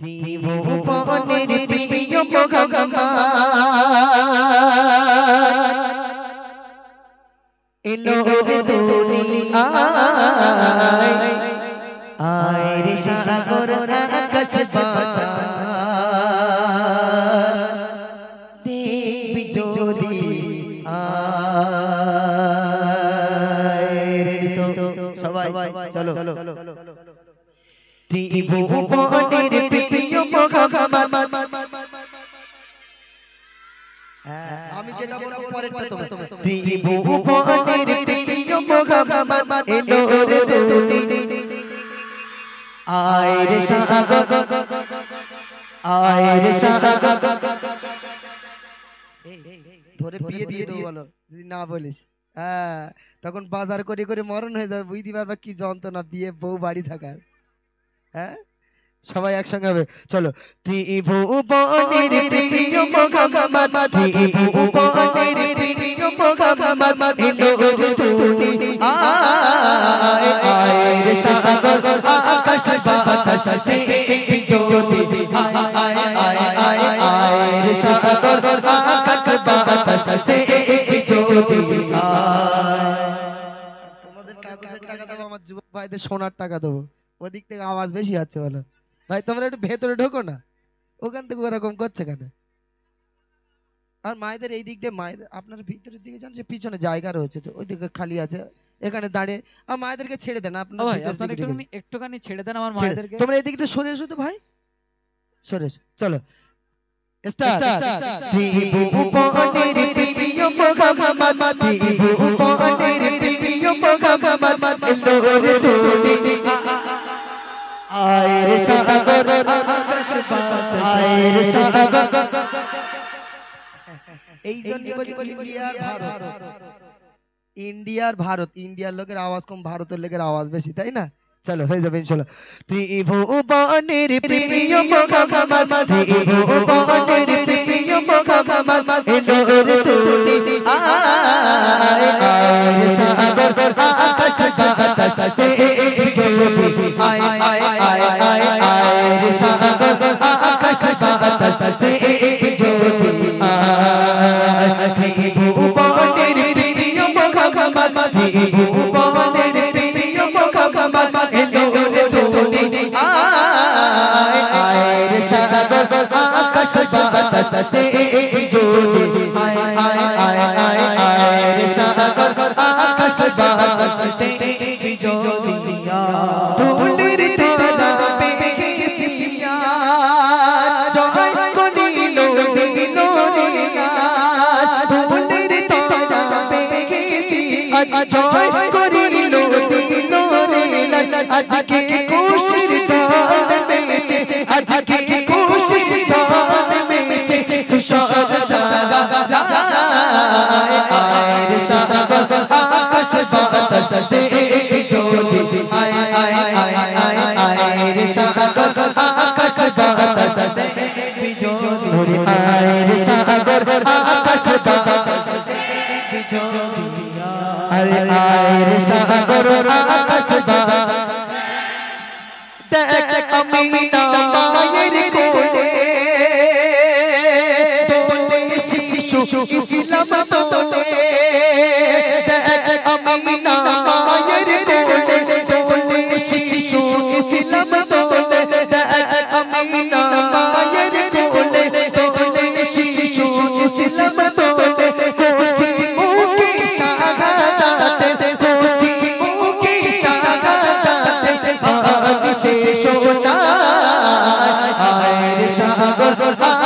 ত্রিভুবনের প্রিয় ভগবান এলো রে দুনিয়ায় আয় রে সাগর আকাশ বাতাস দেখবি যদি আয় রে তো সবাই চলো ত্রিভুবনের প্রিয় ভগবান আমি যেটা বলবো পরেরটা তোমরা ত্রিভুবনের প্রিয় ভগবান এলো রে দুনিয়ায় আয় রে সাগর আয় রে সাগর ধরে বিয়ে দিয়ে দেবো বলো যদি না বলিস হ্যাঁ তখন বাজার করে করে মরণ হয়ে যাবে বুঝতে পারবা কি যন্ত্রণা বিয়ে বউ বাড়ি থাকার হ্যাঁ সবাই একসঙ্গে হবে চলো ত্রিভুবনের প্রিয় ভগবান ত্রিভুবনের প্রিয় ভগবান এলো রে দুনিয়ায় আয় রে সাগর আকাশ বাতাস দেখবি যদি আয় আয় আয় আয় রে সাগর আকাশ বাতাস দেখবি যদি তোমাদের কাগজের টাকা দেবো আমার যুবক ভাইদের সোনার টাকা দেবো ওদিক থেকে আওয়াজ বেশি হচ্ছে বলো ভাই তোমরা একটু ভেতরে ঢোকো না ওখান থেকে ওরকম করছে কেন আর মায়েদের এই দিক দিয়ে মায়েদের আপনার ভিতরের দিকে যান যে পিছনে জায়গা রয়েছে তো ওই দিকে খালি আছে এখানে দাঁড়িয়ে আর মায়েদেরকে ছেড়ে দেন আপনার একটুখানি ছেড়ে দেন আমার মায়েদেরকে তোমরা এই দিক দিয়ে সরে এসো তো ভাই সরে এসো চলো স্টার্ট ত্রিভুবনের প্রিয় ভগবান ত্রিভুবনের প্রিয় ভগবান এলো রে দুনিয়ায় আয় রে সাগর আয় রে সাগর এই জন্য বলি ইন্ডিয়ার ভারত ইন্ডিয়ার লোকের আওয়াজ কম ভারতের লোকের আওয়াজ বেশি তাই না চলো হয়ে যাবে ইনশাআল্লাহ ত্রিভুবনের প্রিয় ভগবান ত্রিভুবনের প্রিয় ভগবান এলো রে দুনিয়ায় আয় রে সাগর আকাশ বাতাস দেখবি যদি আয় আয় আয় আয় আয় রে সাগর আকাশ বাতাস দেখবি যদি আয় ত্রিভুবনের প্রিয় ভগবান ত্রিভুবনের প্রিয় ভগবান এলো রে দুনিয়ায় আয় রে সাগর আকাশ বাতাস দেখবি যদি আয় আয় আয় আয় আয় রে সাগর আকাশ বাতাস দেখবি যদি তুলির তোলা পেগিয়া জয় করিল দিল রে তুলির তোলা পেগিয়া জয় করিল দিল রে আজকে খুশির ঢল মেচে আজকে খুশির ঢল মেচে তুষার সারা আয় রে সাগর আকাশ বাতাস দেখবি যদি আয় আয় আয় আয় আয় রে সাগর আকাশ বাতাস দেখবি যদি আয় রে সাগর আকাশ বাতাস দেখবি যদি আরে আয় রে সাগর আকাশ বাতাস দেখ আমি না মায়ের কোলে তোলে শিশু ইসলাম তোলে দেখ আমি না মায়ের কোলে তোলে শিশু ইসলাম তোলে দেখ আমি না মায়ের কোলে তোলে শিশু ইসলাম তোলে কোচি মুখে শাহাদাতে কোচি মুখে শাহাদাতে আগে শেষ না আয় রে সাগর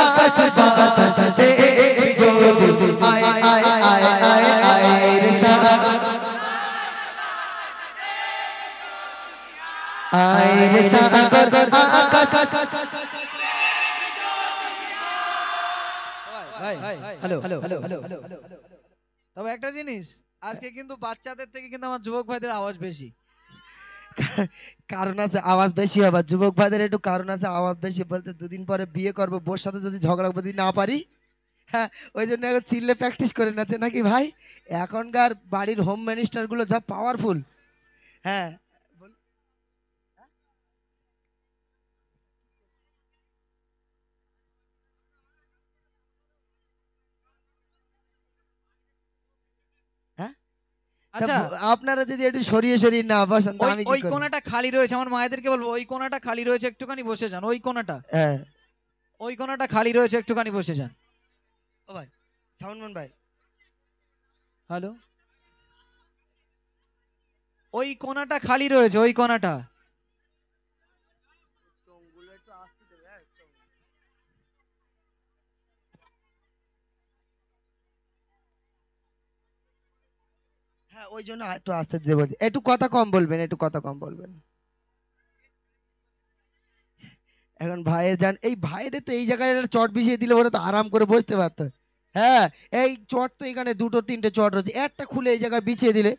আকাশ বাতাস দেখবি যদি আয় আয় আয় আয় আয় রে সাগর আয় রে সাগর আকাশ হ্যালো হ্যালো হ্যালো হ্যালো তবে একটা জিনিস আজকে কিন্তু বাচ্চাদের থেকে কিন্তু আমার যুবক ভাইদের আওয়াজ বেশি কারণ আছে আওয়াজ বেশি হবে যুবক ভাইদের একটু কারণ আছে আওয়াজ বেশি বলতে দুদিন পরে বিয়ে করবো বোর সাথে যদি ঝগড়া যদি না পারি হ্যাঁ ওই জন্য এখন চিল্লে প্র্যাকটিস করে নাচে নাকি ভাই এখনকার বাড়ির হোম মিনিস্টার গুলো যা পাওয়ারফুল হ্যাঁ আচ্ছা আপনারা যদি একটু সরিয়ে সরিয়ে না বসেন তো ওই আমি ওই কি করব? কোণাটা খালি রয়েছে, আমার মায়েদেরকে বলবো ওই কোণাটা খালি রয়েছে, একটুখানি বসে যান। ওই কোণাটা, হ্যাঁ। ওই কোণাটা খালি রয়েছে, একটুখানি বসে যান। ও ভাই, সাউন্ডম্যান ভাই, হ্যালো, ওই কোণাটা খালি রয়েছে, ওই কোণাটা। চোঙগুলো একটু আস্তে দেবে। হ্যাঁ, হ্যাঁ, ওই জন্য একটু আস্তে দিতে বলছি। একটু কথা কম বলবেন, একটু কথা কম বলবেন। এখন ভাইয়ের যান, এই ভাইদের তো এই জায়গায় একটা চট বিছিয়ে দিলে ওরা তো আরাম করে বসতে পারতো। হ্যাঁ, এই চট তো এখানে দুটো তিনটে চট রয়েছে, একটা খুলে এই জায়গায় বিছিয়ে দিলে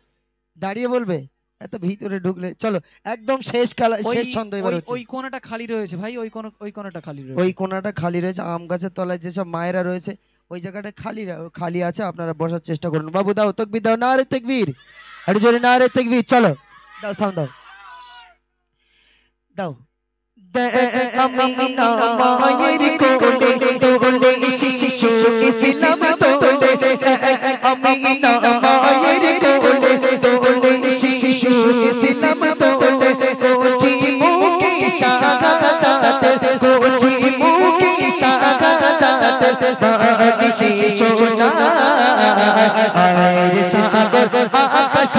দাঁড়িয়ে বলবে। এত ভিতরে ঢুকলে চলো, একদম শেষ খেলা, ওই শেষ ছন্দ এবার ওই হচ্ছে। ওই কোণাটা খালি রয়েছে ভাই, ওই কোণাটা খালি ওই রয়েছে। কোণাটা খালি রয়েছে, আম গাছের তলায় যেসব মায়েরা রয়েছে ওই জায়গাটা খালি খালি আছে, আপনারা বসার চেষ্টা করুন। বাবু দাও তকবির, দাও নারে তাকবীর, একটু জোরে নারে তাকবীর। চলো দাও, সাউন্ড দাও, দাও। আমি না মায়ের কোলে তোলে শিশু ইসলাম তোলে, আমি না মায়ের কোলে তোলে শিশু ইসলাম তোলে, কোচি মুখে শাহাদাত, কোচি মুখে শাহাদাত, বাদিশে সোনা আয়ের সাগর আকাশ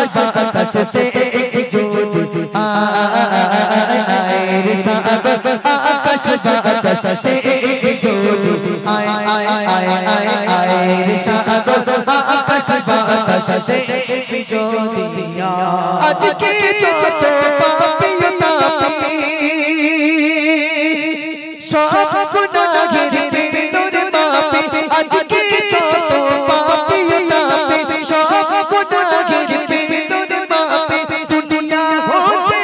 বাতাসে জ্যোতি, আয়ের সাগর আকাশ বাতাসে জ্যোতি, আয় আয় আয় আয় আয়ের সাগর আকাশ বাতাসে জ্যোতি। আজকে যত পাপী তাপী সব গুনাহের বেনূর মাপে, আজকে যত পাপী তাপী সব গুনাহের বেনূর মাপে, দুনিয়া হতে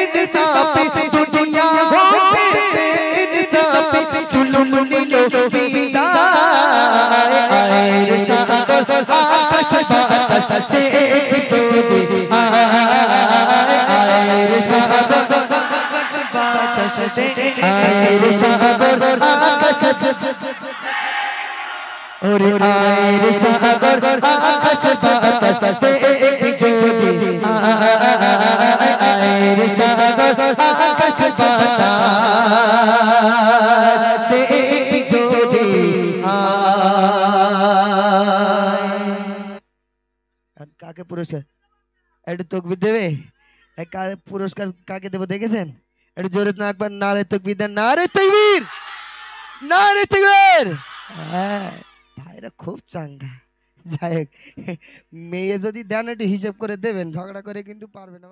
ইনসাফে, দুনিয়া হতে ইনসাফে চুলুম নিল বিদায়, আয়ের সাগর আকাশ বাতাসে জ্যোতি, আয়ের সাগর আকাশ বাতাসে, আয়ের সাগর আকাশ, ওরে আয়ের সাগর আকাশ বাতাসে জ্যোতি, আয়ের সাগর আকাশ বাতাসে জ্যোতি। কাকে পুরস্কার, একটু তকবির দেবে? পুরস্কার কাকে দেবো দেখেছেন? একটু জোরে না একবার নারে তকবির দেন, নারে তকবির, নারে তকবির। হ্যাঁ, ভাইরা খুব চাঙ্গা। যাই হোক, মেয়ে যদি দেন একটু হিসেব করে দেবেন, ঝগড়া করে কিন্তু পারবে না।